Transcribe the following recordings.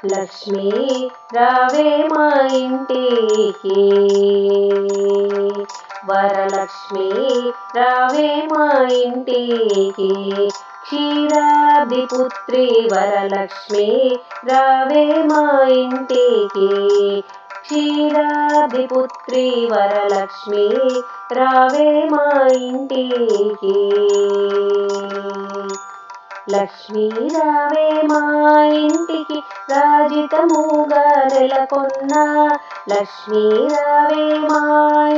లక్ష్మీ రావే మా ఇంటికి, వరలక్ష్మి రావే మా ఇంటికి, క్షీరాబ్ది పుత్రి వరలక్ష్మి రావే మా ఇంటికి, క్షీరాబ్ది పుత్రి వరలక్ష్మి రావే మా ఇంటికి. లక్ష్మీ రావే మా ఇంటికి రాజితముగా నెలకొన్న, లక్ష్మీ రావే మా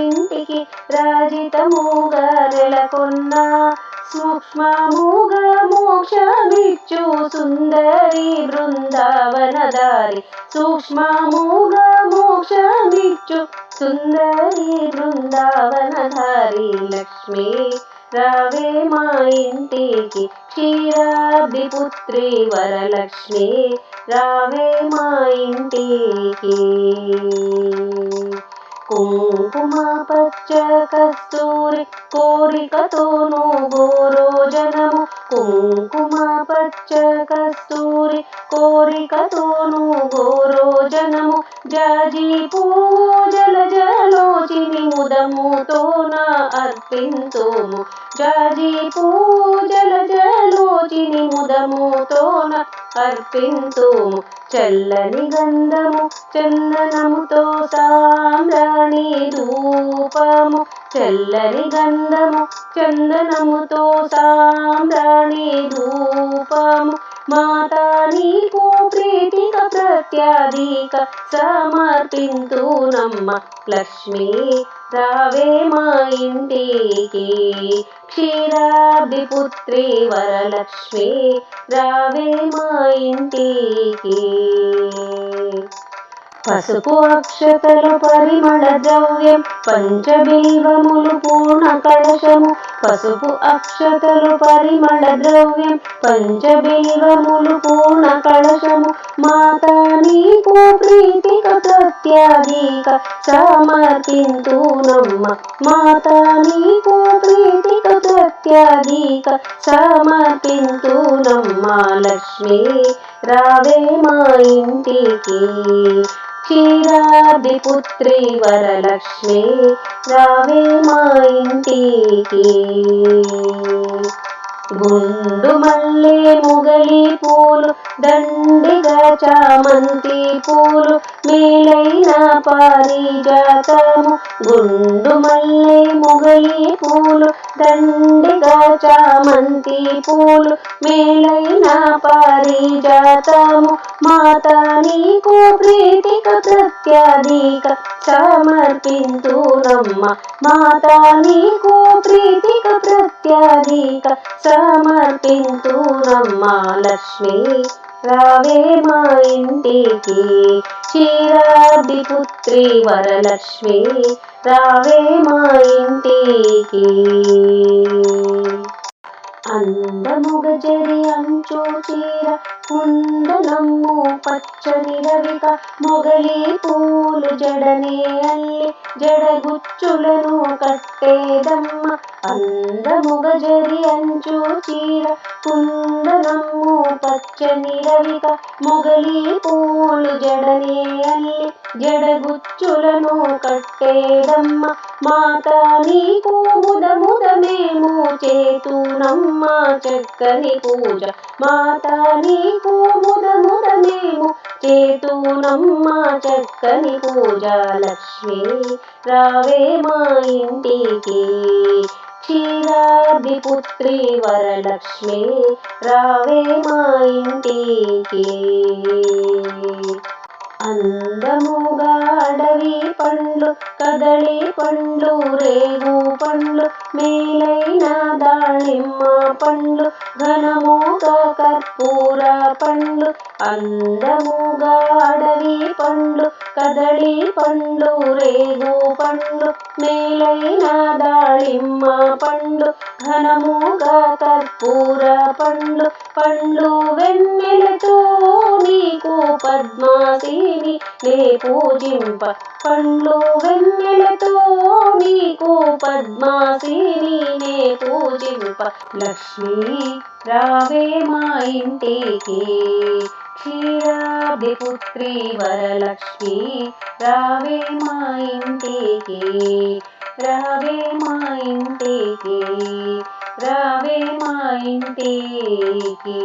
ఇంటికి రాజితముగా నెలకొన్న, సూక్ష్మముగా మోక్షమిచ్చు సుందరి బృందావనదారి, సూక్ష్మముగా మోక్షమిచ్చు సుందరి బృందావనదారి, లక్ష్మీ రావే మా ఇంటికి, క్షీరాబ్ది పుత్రి వరలక్ష్మి రావే మా ఇంటికి. కుంకుమ పచ్చ కస్తూరి కోరికతోను గోరోజనము, కుంకుమ పచ్చ కస్తూరి కోరికతోను గోరోజనము, జాజి పూజల జలోచిని ముదముతోన అర్పింతుము, జాజి పూజల జలోచిని ముదముతోన అర్పింతుము, చల్లని గంధము చందనముతో సాంబ్రాణి ధూపము, చల్లని గంధము చందనముతో సాంబ్రాణి ధూపము, మాతా నీకు ప్రీతిక ప్రత్యాధిక సమర్పింతునమ్మ, లక్ష్మీ రావే మా ఇంటికి, క్షీరాబ్ది పుత్రి వరలక్ష్మి రావే మా ఇంటికి. పసుపు అక్షతలు పరిమళ ద్రవ్యం పంచబిల్వములు పూర్ణ కలశము, పసుపు అక్షతలు పరిమళ ద్రవ్యం పంచబిల్వములు పూర్ణ కలశము, మాతా నీకు ప్రీతిక ప్రత్యాధిక సమర్పింతునమ్మ, మాతా నీకు ప్రీతిక ప్రత్యాధిక సమర్పింతునమ్మ, లక్ష్మీ రావే మా ఇంటికి, క్షీరాబ్ది పుత్రి వరలక్ష్మి రావే మా ఇంటికి. గుండు మల్లె ముగలి పూలు దండిగా చామంతి పూలు మేలైన పారిజాతము, గుండు మల్లె ముగలి పూలు దండిగా చామంతి పూలు మేలైన పారిజాతము, మాతా నీకు ప్రీతిక ప్రత్యాధిక సమర్పింతునమ్మ, మాతా నీకు ప్రీతిక ప్రత్యాధిక సమర్పింతునమ్మ, లక్ష్మీ రావే మా ఇంటికి, క్షీరాబ్ది పుత్రి వరలక్ష్మి రావే మా ఇంటికి. అందముగ జరి అంచు చీర కుందనమ్ము పచ్చని రవిక, మొగలి పూలు జడనే అల్లి జడగుచ్చులను కట్టేదమ్మ, అందముగ జరి అంచు చీర కుందనమ్ము పచ్చని రవిక, మొగలి పూలు జడనే అల్లి జడగుచ్చులను కట్టేదమ్మ, మాతా నీకు ముదముదమేము చేతునమ్మ చక్కని పూజ, మాతా నీకు ముదముదమేము చేతునమ్మ చక్కని పూజ, లక్ష్మీ రావే మా ఇంటికి, క్షీరాబ్ది పుత్రి వరలక్ష్మి రావే మా ఇంటికి. అందముగా అడవి పండ్లు కదళి పండ్లు రేగు పండ్లు మేలైన దానిమ్మ పండ్లు ఘనముగా కర్పూర పండ్లు, అందముగా అడవి పండ్లు కదళి పండ్లు రేగు పండ్లు మేలైన దానిమ్మ పండ్లు ఘనముగా కర్పూర పండ్లు, పండ్లు వెన్నెలతో నీకు పద్మాసిని నే పూజింప, పండ్లు వెన్నెలతో నీకు పద్మాసిని నే పూజింప, లక్ష్మీ రావే మా ఇంటికి, క్షీరాబ్ధిపుత్రి వరలక్ష్మి రావే మా ఇంటికి, రావే మా ఇంటికి, రావే మా ఇంటికి.